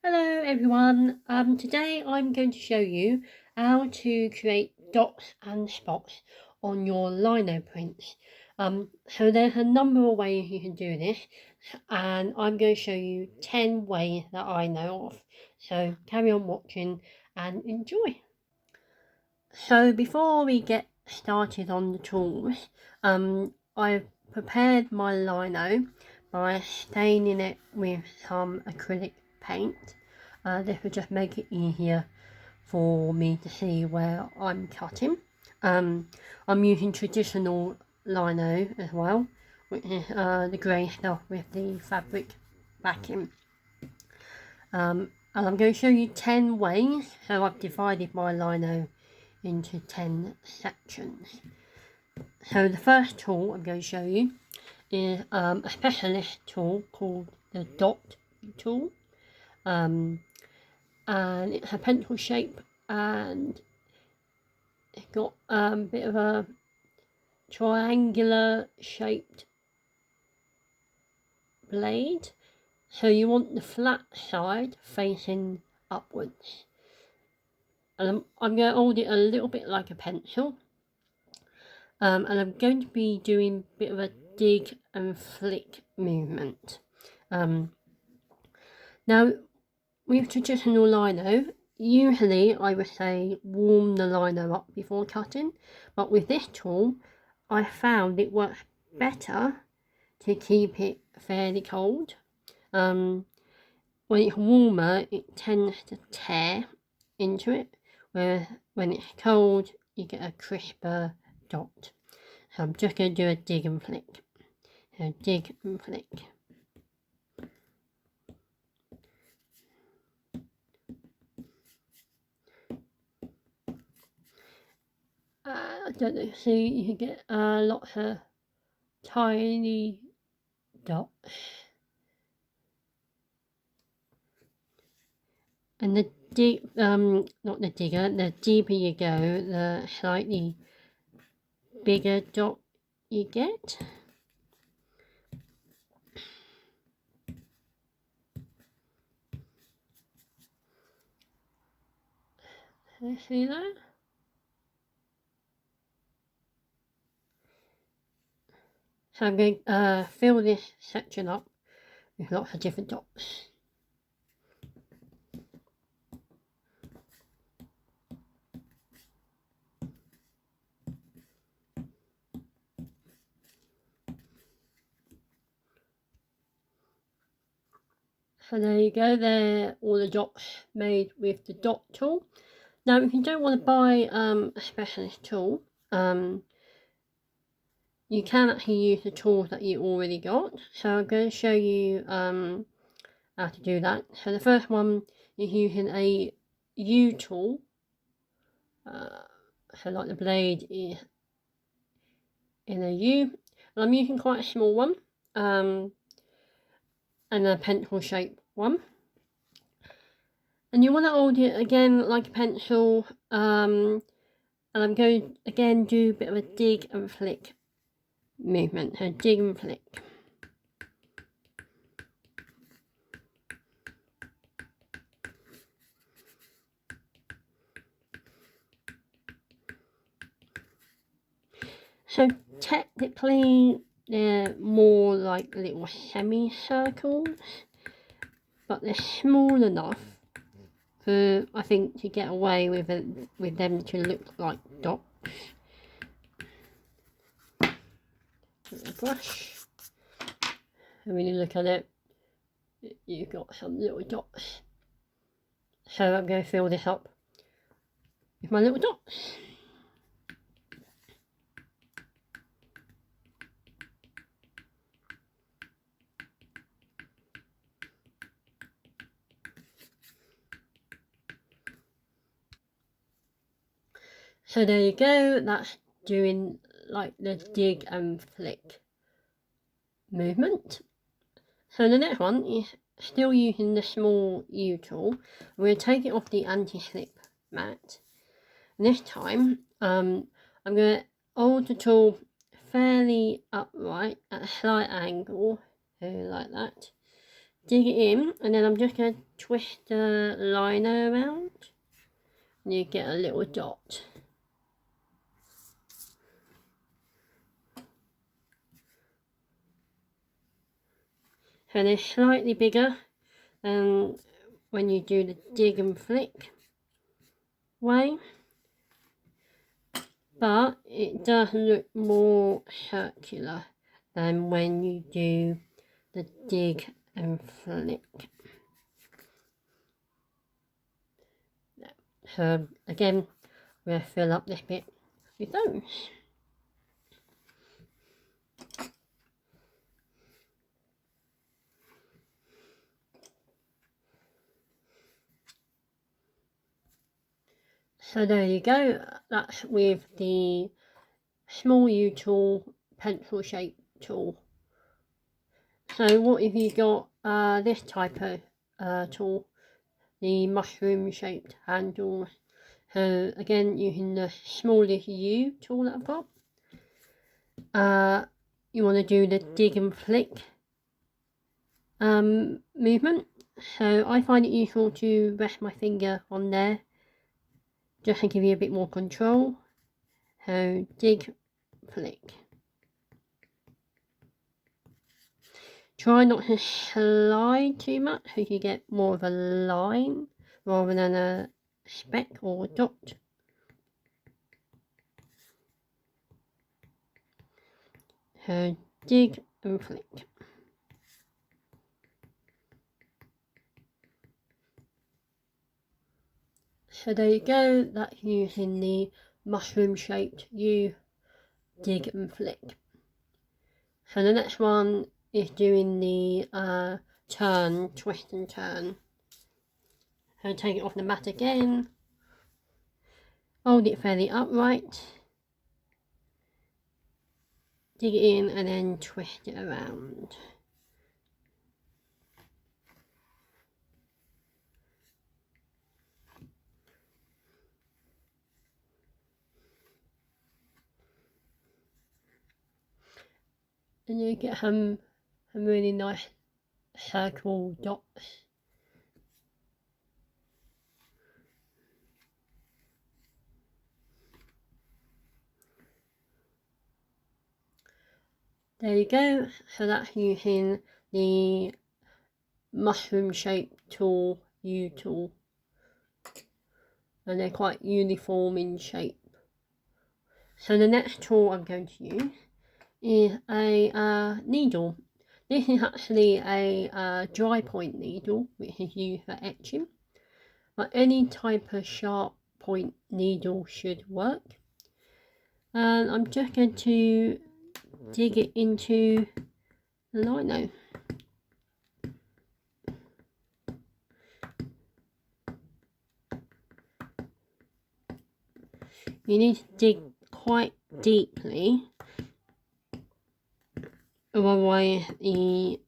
Hello everyone, today I'm going to show you how to create dots and spots on your lino prints. So there's a number of ways you can do this, and I'm going to show you 10 ways that I know of. So carry on watching and enjoy. So before we get started on the tools, I've prepared my lino by staining it with some acrylic paint. This will just make it easier for me to see where I'm cutting. I'm using traditional lino as well, which is the grey stuff with the fabric backing. And I'm going to show you 10 ways. So I've divided my lino into 10 sections. So the first tool I'm going to show you is a specialist tool called the dot tool, and it's a pencil shape, and it's got a bit of a triangular shaped blade, so you want the flat side facing upwards. And I'm going to hold it a little bit like a pencil, and I'm going to be doing a bit of a dig and flick movement. Now with traditional lino, usually I would say warm the lino up before cutting, but with this tool I found it works better to keep it fairly cold. When it's warmer it tends to tear into it, whereas when it's cold you get a crisper dot. So I'm just going to do a dig and flick. So dig and flick. I don't know, see, you can get lots of tiny dots. And the deep, not the digger, the deeper you go, the slightly bigger dot you get. See that? So I'm going to fill this section up with lots of different dots. So there you go, there all the dots made with the dot tool. Now if you don't want to buy a specialist tool, you can actually use the tools that you already got. So I'm going to show you how to do that. So the first one is using a U tool. So like the blade is in a U, and I'm using quite a small one, and a pencil shape one. And you want to hold it again like a pencil, and I'm going to again do a bit of a dig and flick movement. So dig and flick. So technically they're more like little semicircles, but they're small enough for, I think, to get away with them to look like dots. A brush, and when you look at it, you've got some little dots. So I'm going to fill this up with my little dots. So there you go, that's doing like the dig and flick movement. So the next one is still using the small U tool. We're going to take it off the anti-slip mat. And this time I'm going to hold the tool fairly upright at a slight angle, so like that, dig it in, and then I'm just going to twist the liner around, and you get a little dot. So they're slightly bigger than when you do the dig and flick way, but it does look more circular than when you do the dig and flick. So again, we'll fill up this bit with those. So there you go, that's with the small U tool, pencil shape tool. So what have you got this type of tool, the mushroom shaped handle. So again, using the smallest U tool that I've got. You want to do the dig and flick movement. So I find it useful to rest my finger on there, just to give you a bit more control. So dig, flick. Try not to slide too much so you get more of a line rather than a speck or a dot. So dig and flick. So there you go, that's using the mushroom shaped U, dig and flick. So the next one is doing the turn, twist and turn. So take it off the mat again, hold it fairly upright, dig it in and then twist it around. And you get some really nice circle dots. There you go, so that's using the mushroom shaped tool, U tool. And they're quite uniform in shape. So the next tool I'm going to use is a needle. This is actually a dry point needle, which is used for etching, but any type of sharp point needle should work. And I'm just going to dig it into the lino. You need to dig quite deeply, otherwise the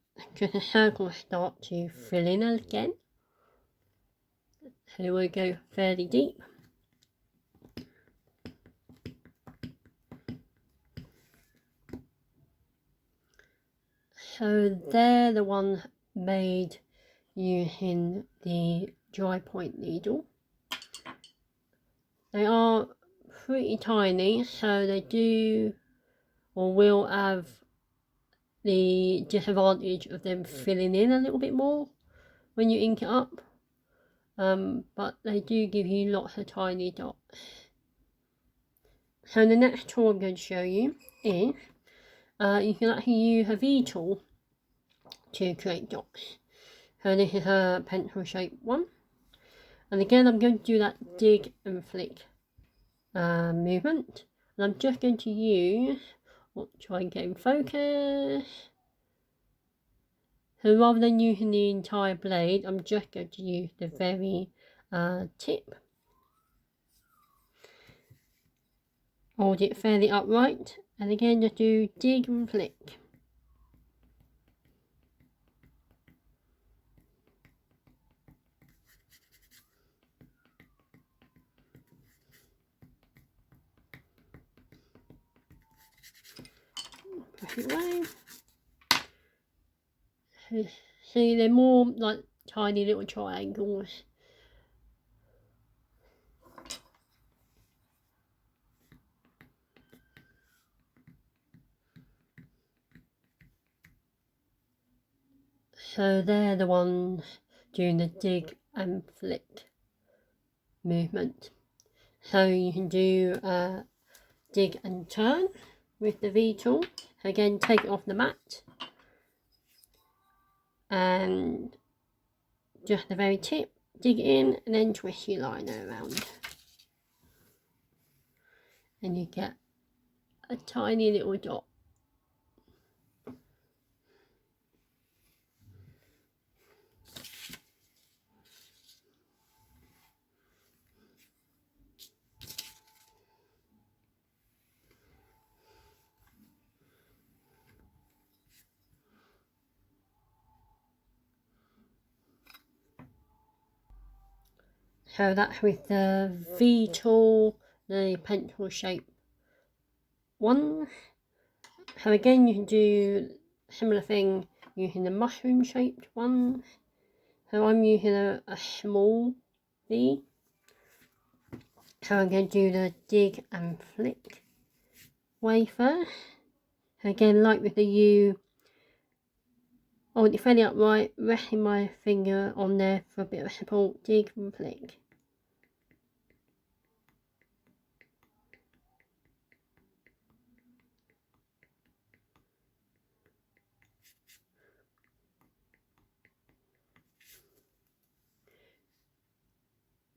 circles start to fill in again. So we'll go fairly deep. So they're the ones made using the dry point needle. They are pretty tiny, so they do or will have the disadvantage of them filling in a little bit more when you ink it up, but they do give you lots of tiny dots. So the next tool I'm going to show you is you can actually use a V tool to create dots. So this is a pencil shaped one, and again I'm going to do that dig and flick movement, and I'm just going to use, try and get in focus. So rather than using the entire blade, I'm just going to use the very tip. Hold it fairly upright, and again just do dig and flick. Push it away. See, they're more like tiny little triangles. So they're the ones doing the dig and flick movement. So you can do dig and turn with the V tool. Again, take it off the mat and just the very tip, dig in and then twist your liner around. And you get a tiny little dot. So that's with the V tool, the pencil shape one. So again, you can do a similar thing using the mushroom shaped one. So I'm using a small V. So I'm going to do the dig and flick way first. So again, like with the U, I want it fairly upright, resting my finger on there for a bit of support, dig and flick.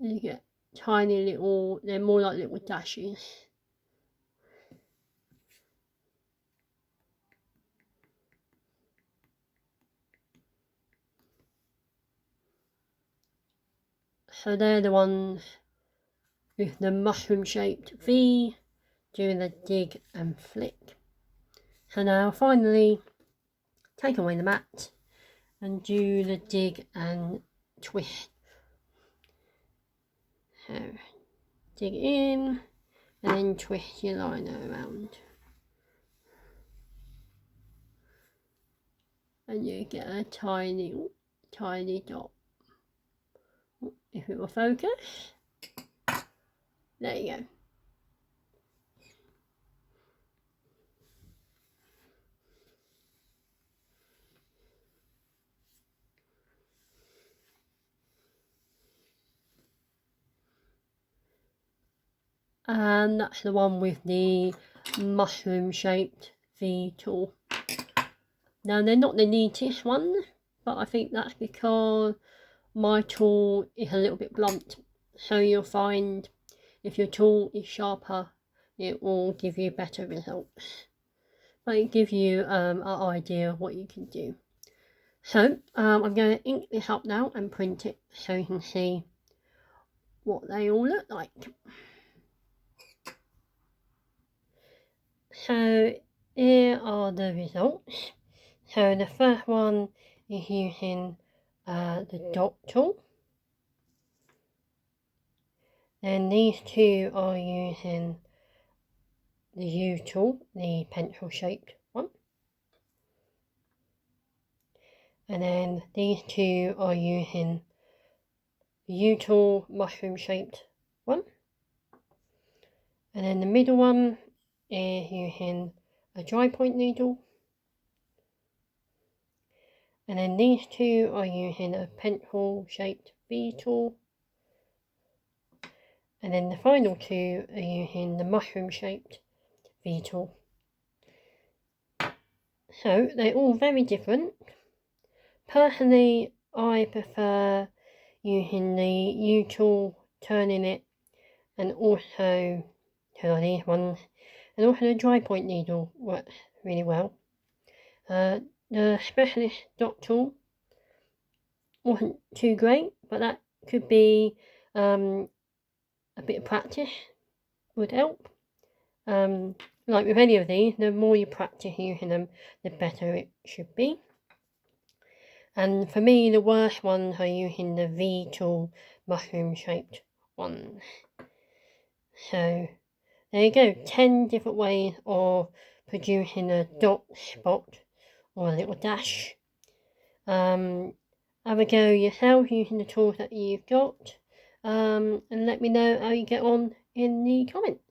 And you get tiny little, they're more like little dashes. So they're the ones with the mushroom shaped V, doing the dig and flick. So now finally take away the mat and do the dig and twist. So dig in and then twist your liner around. And you get a tiny dot. If it will focus, there you go. And that's the one with the mushroom shaped V tool. Now they're not the neatest ones, but I think that's because my tool is a little bit blunt. So you'll find if your tool is sharper, it will give you better results. But it gives you an idea of what you can do. So I'm going to ink this up now and print it so you can see what they all look like. So here are the results. So the first one is using the dot tool. Then these two are using the U tool, the pencil shaped one. And then these two are using the U tool mushroom shaped one. And then the middle one is using a dry point needle. And then these two are using a pencil shaped V tool. And then the final two are using the mushroom shaped V tool. So they're all very different. Personally, I prefer using the U tool, turning it, and also these ones, and also the dry point needle works really well. The specialist dot tool wasn't too great, but that could be a bit of practice would help. Like with any of these, the more you practice using them, the better it should be. And for me, the worst ones are using the V tool mushroom shaped ones. So there you go, 10 different ways of producing a dot, spot or a little dash Have a go yourself using the tools that you've got, and let me know how you get on in the comments.